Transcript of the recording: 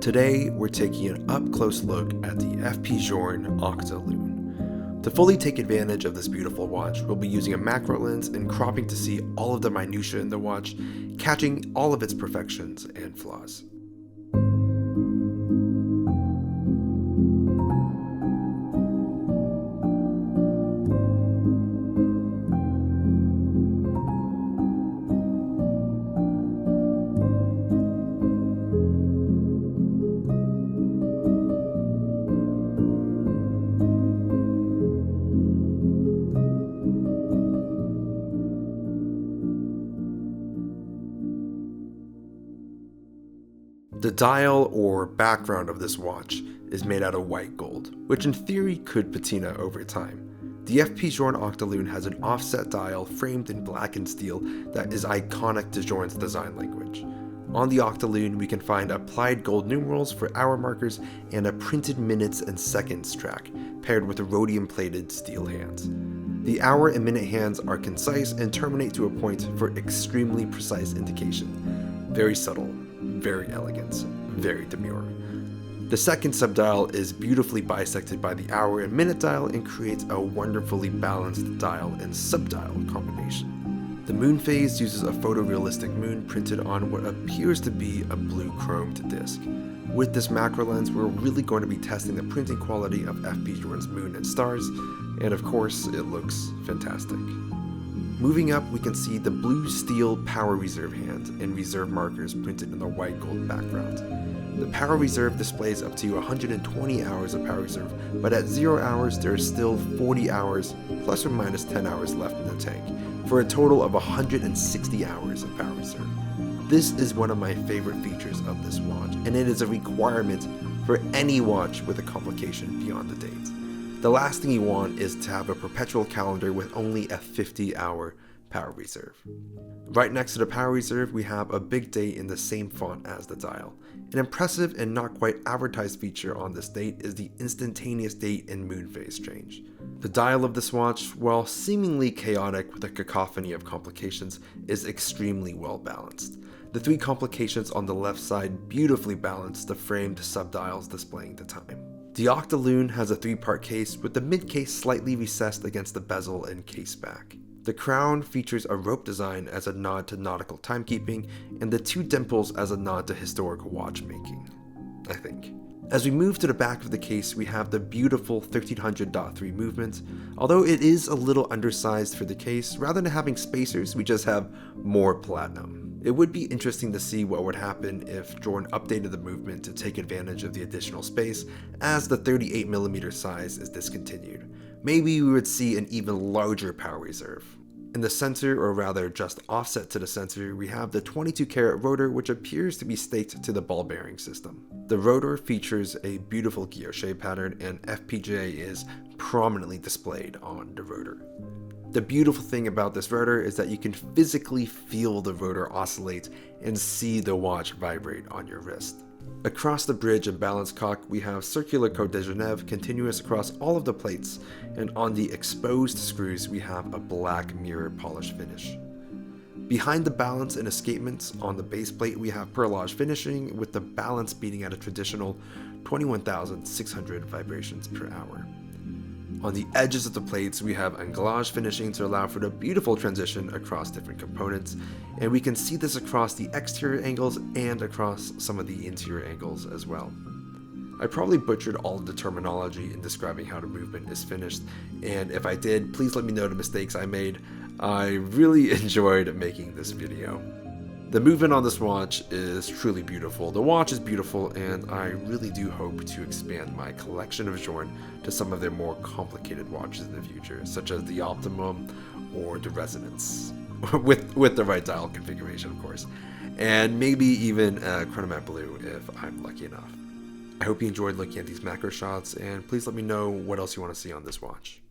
Today, we're taking an up-close look at the FPJ Journe Octa Lune. To fully take advantage of this beautiful watch, we'll be using a macro lens and cropping to see all of the minutiae in the watch, catching all of its perfections and flaws. The dial or background of this watch is made out of white gold, which in theory could patina over time. The FPJ Journe Octa Lune has an offset dial framed in blackened steel that is iconic to Journe's design language. On the Octa Lune, we can find applied gold numerals for hour markers and a printed minutes and seconds track, paired with rhodium-plated steel hands. The hour and minute hands are concise and terminate to a point for extremely precise indication. Very subtle, very elegant, very demure. The second subdial is beautifully bisected by the hour and minute dial and creates a wonderfully balanced dial and subdial combination. The moon phase uses a photorealistic moon printed on what appears to be a blue chromed disc. With this macro lens, we're really going to be testing the printing quality of FPJ Journe's moon and stars, and of course, it looks fantastic. Moving up, we can see the blue steel power reserve hand and reserve markers printed in the white gold background. The power reserve displays up to 120 hours of power reserve, but at 0 hours there is still 40 hours plus or minus 10 hours left in the tank, for a total of 160 hours of power reserve. This is one of my favorite features of this watch, and it is a requirement for any watch with a complication beyond the date. The last thing you want is to have a perpetual calendar with only a 50-hour power reserve. Right next to the power reserve, we have a big date in the same font as the dial. An impressive and not quite advertised feature on this date is the instantaneous date and moon phase change. The dial of this watch, while seemingly chaotic with a cacophony of complications, is extremely well balanced. The three complications on the left side beautifully balance the framed subdials displaying the time. The Octa Lune has a three-part case with the mid-case slightly recessed against the bezel and case back. The crown features a rope design as a nod to nautical timekeeping, and the two dimples as a nod to historical watchmaking, I think. As we move to the back of the case, we have the beautiful 1300.3 movement. Although it is a little undersized for the case, rather than having spacers, we just have more platinum. It would be interesting to see what would happen if Journe updated the movement to take advantage of the additional space, as the 38mm size is discontinued. Maybe we would see an even larger power reserve. In the center, or rather just offset to the center, we have the 22-karat rotor, which appears to be staked to the ball bearing system. The rotor features a beautiful guilloche pattern, and FPJ is prominently displayed on the rotor. The beautiful thing about this rotor is that you can physically feel the rotor oscillate and see the watch vibrate on your wrist. Across the bridge and balance cock, we have circular Côte de Genève continuous across all of the plates, and on the exposed screws we have a black mirror polish finish. Behind the balance and escapements on the base plate, we have perlage finishing, with the balance beating at a traditional 21,600 vibrations per hour. On the edges of the plates, we have anglage finishing to allow for the beautiful transition across different components, and we can see this across the exterior angles and across some of the interior angles as well. I probably butchered all of the terminology in describing how the movement is finished, and if I did, please let me know the mistakes I made. I really enjoyed making this video. The movement on this watch is truly beautiful. The watch is beautiful, and I really do hope to expand my collection of Journe to some of their more complicated watches in the future, such as the Optimum or the Resonance, with the right dial configuration, of course, and maybe even a Chronomat Blue if I'm lucky enough. I hope you enjoyed looking at these macro shots, and please let me know what else you want to see on this watch.